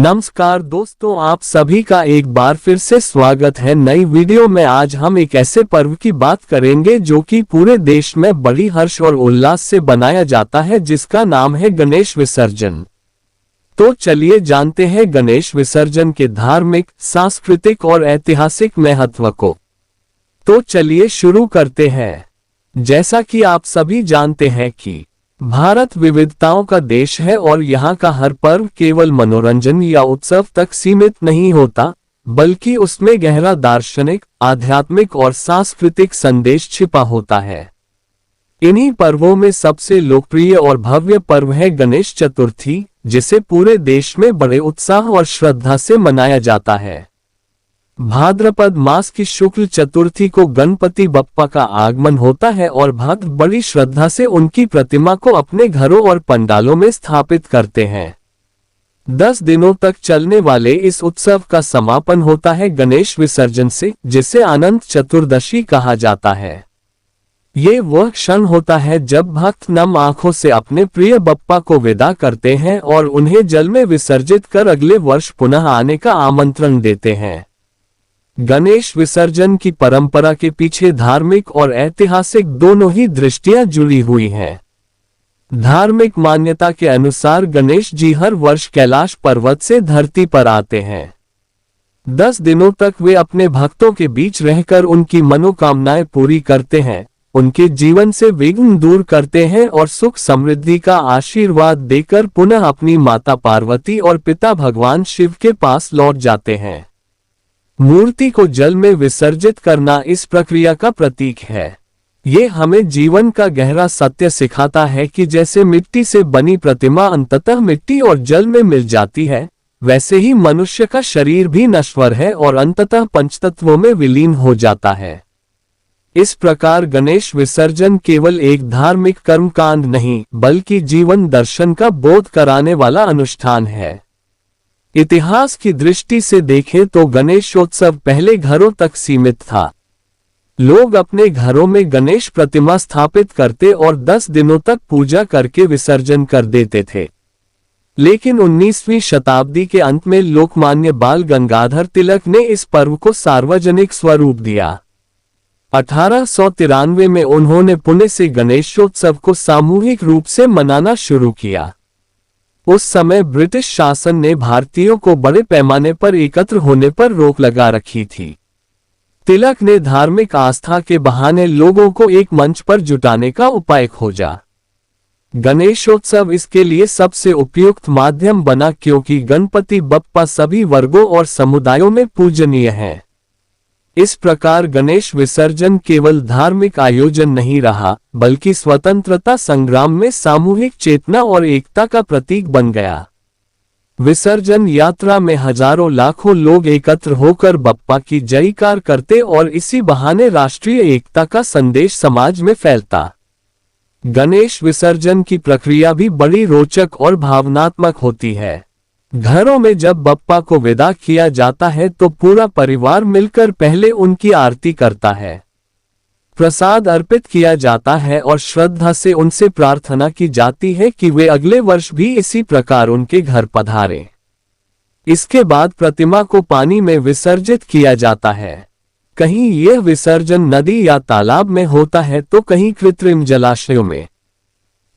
नमस्कार दोस्तों, आप सभी का एक बार फिर से स्वागत है नई वीडियो में। आज हम एक ऐसे पर्व की बात करेंगे जो कि पूरे देश में बड़ी हर्ष और उल्लास से बनाया जाता है, जिसका नाम है गणेश विसर्जन। तो चलिए जानते हैं गणेश विसर्जन के धार्मिक, सांस्कृतिक और ऐतिहासिक महत्व को। तो चलिए शुरू करते हैं। जैसा कि आप सभी जानते हैं कि भारत विविधताओं का देश है और यहाँ का हर पर्व केवल मनोरंजन या उत्सव तक सीमित नहीं होता, बल्कि उसमें गहरा दार्शनिक, आध्यात्मिक और सांस्कृतिक संदेश छिपा होता है। इन्हीं पर्वों में सबसे लोकप्रिय और भव्य पर्व है गणेश चतुर्थी, जिसे पूरे देश में बड़े उत्साह और श्रद्धा से मनाया जाता है। भाद्रपद मास की शुक्ल चतुर्थी को गणपति बप्पा का आगमन होता है और भक्त बड़ी श्रद्धा से उनकी प्रतिमा को अपने घरों और पंडालों में स्थापित करते हैं। 10 दिनों तक चलने वाले इस उत्सव का समापन होता है गणेश विसर्जन से, जिसे अनंत चतुर्दशी कहा जाता है। ये वह क्षण होता है जब भक्त नम आंखों से अपने प्रिय बप्पा को विदा करते हैं और उन्हें जल में विसर्जित कर अगले वर्ष पुनः आने का आमंत्रण देते हैं। गणेश विसर्जन की परंपरा के पीछे धार्मिक और ऐतिहासिक दोनों ही दृष्टियां जुड़ी हुई हैं। धार्मिक मान्यता के अनुसार गणेश जी हर वर्ष कैलाश पर्वत से धरती पर आते हैं। 10 दिनों तक वे अपने भक्तों के बीच रहकर उनकी मनोकामनाएं पूरी करते हैं, उनके जीवन से विघ्न दूर करते हैं और सुख समृद्धि का आशीर्वाद देकर पुनः अपनी माता पार्वती और पिता भगवान शिव के पास लौट जाते हैं। मूर्ति को जल में विसर्जित करना इस प्रक्रिया का प्रतीक है। ये हमें जीवन का गहरा सत्य सिखाता है कि जैसे मिट्टी से बनी प्रतिमा अंततः मिट्टी और जल में मिल जाती है, वैसे ही मनुष्य का शरीर भी नश्वर है और अंततः पंचतत्वों में विलीन हो जाता है। इस प्रकार गणेश विसर्जन केवल एक धार्मिक कर्मकांड नहीं, बल्कि जीवन दर्शन का बोध कराने वाला अनुष्ठान है। इतिहास की दृष्टि से देखें तो गणेशोत्सव पहले घरों तक सीमित था। लोग अपने घरों में गणेश प्रतिमा स्थापित करते और 10 दिनों तक पूजा करके विसर्जन कर देते थे। लेकिन 19वीं शताब्दी के अंत में लोकमान्य बाल गंगाधर तिलक ने इस पर्व को सार्वजनिक स्वरूप दिया। 1893 में उन्होंने पुणे से गणेशोत्सव को सामूहिक रूप से मनाना शुरू किया। उस समय ब्रिटिश शासन ने भारतीयों को बड़े पैमाने पर एकत्र होने पर रोक लगा रखी थी। तिलक ने धार्मिक आस्था के बहाने लोगों को एक मंच पर जुटाने का उपाय खोजा। गणेशोत्सव इसके लिए सबसे उपयुक्त माध्यम बना, क्योंकि गणपति बप्पा सभी वर्गों और समुदायों में पूजनीय हैं। इस प्रकार गणेश विसर्जन केवल धार्मिक आयोजन नहीं रहा, बल्कि स्वतंत्रता संग्राम में सामूहिक चेतना और एकता का प्रतीक बन गया। विसर्जन यात्रा में हजारों लाखों लोग एकत्र होकर बप्पा की जयकार करते और इसी बहाने राष्ट्रीय एकता का संदेश समाज में फैलता। गणेश विसर्जन की प्रक्रिया भी बड़ी रोचक और भावनात्मक होती है। घरों में जब बप्पा को विदा किया जाता है तो पूरा परिवार मिलकर पहले उनकी आरती करता है। प्रसाद अर्पित किया जाता है और श्रद्धा से उनसे प्रार्थना की जाती है कि वे अगले वर्ष भी इसी प्रकार उनके घर पधारें। इसके बाद प्रतिमा को पानी में विसर्जित किया जाता है। कहीं यह विसर्जन नदी या तालाब में होता है तो कहीं कृत्रिम जलाशयों में।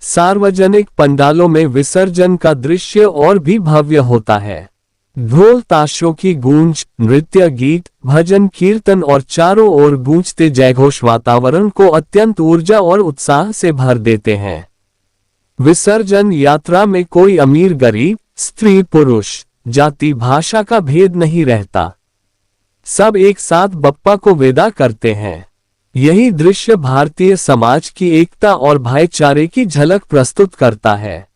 सार्वजनिक पंडालों में विसर्जन का दृश्य और भी भव्य होता है। ढोल ताशों की गूंज, नृत्य, गीत, भजन, कीर्तन और चारों ओर गूंजते जयघोष वातावरण को अत्यंत ऊर्जा और उत्साह से भर देते हैं। विसर्जन यात्रा में कोई अमीर गरीब, स्त्री पुरुष, जाति भाषा का भेद नहीं रहता। सब एक साथ बप्पा को विदा करते हैं। यही दृश्य भारतीय समाज की एकता और भाईचारे की झलक प्रस्तुत करता है।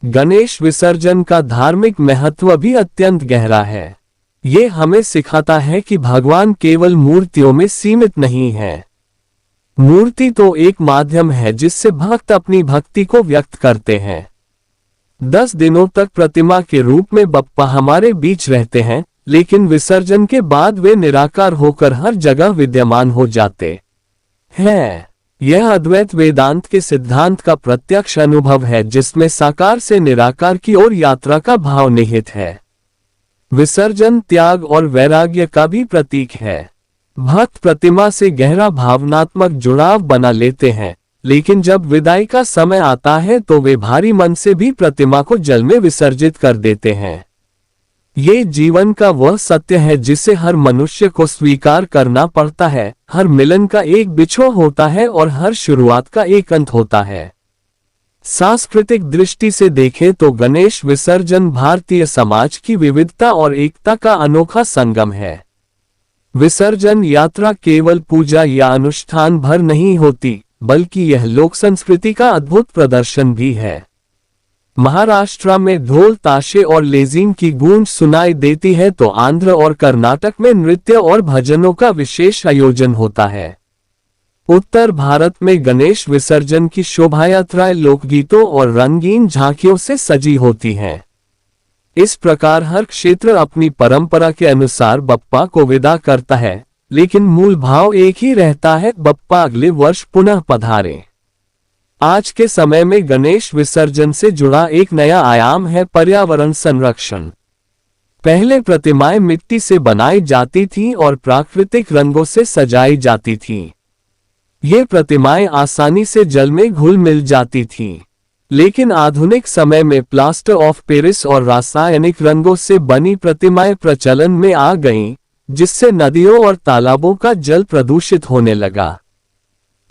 गणेश विसर्जन का धार्मिक महत्व भी अत्यंत गहरा है। ये हमें सिखाता है कि भगवान केवल मूर्तियों में सीमित नहीं है। मूर्ति तो एक माध्यम है जिससे भक्त अपनी भक्ति को व्यक्त करते हैं। 10 दिनों तक प्रतिमा के रूप में बप्पा हमारे बीच रहते हैं, लेकिन विसर्जन के बाद वे निराकार होकर हर जगह विद्यमान हो जाते हैं। यह अद्वैत वेदांत के सिद्धांत का प्रत्यक्ष अनुभव है, जिसमें साकार से निराकार की ओर यात्रा का भाव निहित है। विसर्जन त्याग और वैराग्य का भी प्रतीक है। भक्त प्रतिमा से गहरा भावनात्मक जुड़ाव बना लेते हैं, लेकिन जब विदाई का समय आता है तो वे भारी मन से भी प्रतिमा को जल में विसर्जित कर देते हैं। ये जीवन का वह सत्य है जिसे हर मनुष्य को स्वीकार करना पड़ता है। हर मिलन का एक बिछोह होता है और हर शुरुआत का एक अंत होता है। सांस्कृतिक दृष्टि से देखें तो गणेश विसर्जन भारतीय समाज की विविधता और एकता का अनोखा संगम है। विसर्जन यात्रा केवल पूजा या अनुष्ठान भर नहीं होती, बल्कि यह लोक संस्कृति का अद्भुत प्रदर्शन भी है। महाराष्ट्र में ढोल ताशे और लेजीम की गूंज सुनाई देती है तो आंध्र और कर्नाटक में नृत्य और भजनों का विशेष आयोजन होता है। उत्तर भारत में गणेश विसर्जन की शोभायात्राएं लोकगीतों और रंगीन झांकियों से सजी होती हैं। इस प्रकार हर क्षेत्र अपनी परंपरा के अनुसार बप्पा को विदा करता है, लेकिन मूल भाव एक ही रहता है, बप्पा अगले वर्ष पुनः पधारे। आज के समय में गणेश विसर्जन से जुड़ा एक नया आयाम है पर्यावरण संरक्षण। पहले प्रतिमाएं मिट्टी से बनाई जाती थीं और प्राकृतिक रंगों से सजाई जाती थीं। ये प्रतिमाएं आसानी से जल में घुल मिल जाती थीं, लेकिन आधुनिक समय में प्लास्टर ऑफ पेरिस और रासायनिक रंगों से बनी प्रतिमाएं प्रचलन में आ गईं, जिससे नदियों और तालाबों का जल प्रदूषित होने लगा।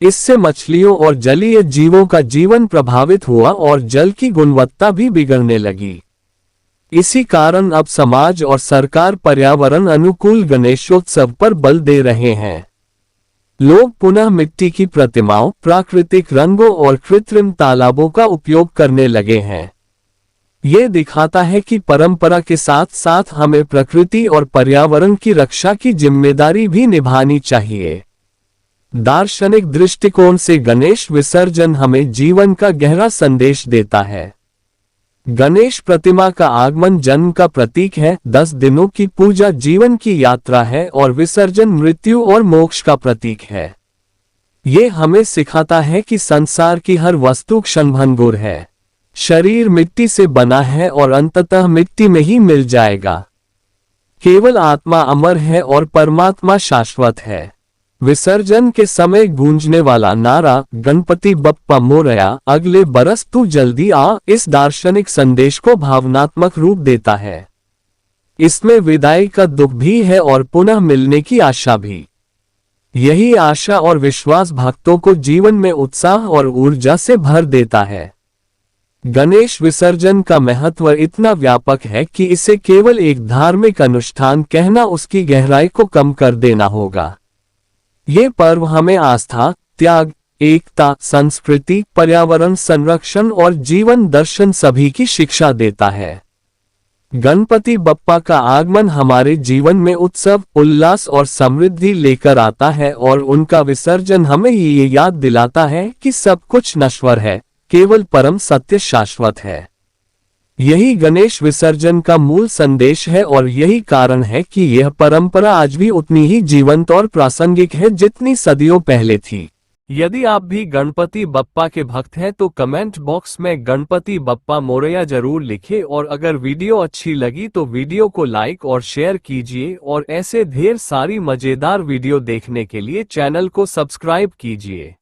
इससे मछलियों और जलीय जीवों का जीवन प्रभावित हुआ और जल की गुणवत्ता भी बिगड़ने लगी। इसी कारण अब समाज और सरकार पर्यावरण अनुकूल गणेशोत्सव पर बल दे रहे हैं। लोग पुनः मिट्टी की प्रतिमाओं, प्राकृतिक रंगों और कृत्रिम तालाबों का उपयोग करने लगे हैं। ये दिखाता है कि परंपरा के साथ साथ हमें प्रकृति और पर्यावरण की रक्षा की जिम्मेदारी भी निभानी चाहिए। दार्शनिक दृष्टिकोण से गणेश विसर्जन हमें जीवन का गहरा संदेश देता है। गणेश प्रतिमा का आगमन जन्म का प्रतीक है, 10 दिनों की पूजा जीवन की यात्रा है और विसर्जन मृत्यु और मोक्ष का प्रतीक है। ये हमें सिखाता है कि संसार की हर वस्तु क्षणभंगुर है। शरीर मिट्टी से बना है और अंततः मिट्टी में ही मिल जाएगा। केवल आत्मा अमर है और परमात्मा शाश्वत है। विसर्जन के समय गूंजने वाला नारा गणपति बप्पा मोरया, अगले बरस तू जल्दी आ, इस दार्शनिक संदेश को भावनात्मक रूप देता है। इसमें विदाई का दुख भी है और पुनः मिलने की आशा भी। यही आशा और विश्वास भक्तों को जीवन में उत्साह और ऊर्जा से भर देता है। गणेश विसर्जन का महत्व इतना व्यापक है कि इसे केवल एक धार्मिक अनुष्ठान कहना उसकी गहराई को कम कर देना होगा। ये पर्व हमें आस्था, त्याग, एकता, संस्कृति, पर्यावरण संरक्षण और जीवन दर्शन सभी की शिक्षा देता है। गणपति बप्पा का आगमन हमारे जीवन में उत्सव, उल्लास और समृद्धि लेकर आता है और उनका विसर्जन हमें ये याद दिलाता है कि सब कुछ नश्वर है, केवल परम सत्य शाश्वत है। यही गणेश विसर्जन का मूल संदेश है और यही कारण है कि यह परंपरा आज भी उतनी ही जीवंत और प्रासंगिक है जितनी सदियों पहले थी। यदि आप भी गणपति बप्पा के भक्त हैं तो कमेंट बॉक्स में गणपति बप्पा मोरया जरूर लिखें और अगर वीडियो अच्छी लगी तो वीडियो को लाइक और शेयर कीजिए और ऐसे ढेर सारी मजेदार वीडियो देखने के लिए चैनल को सब्सक्राइब कीजिए।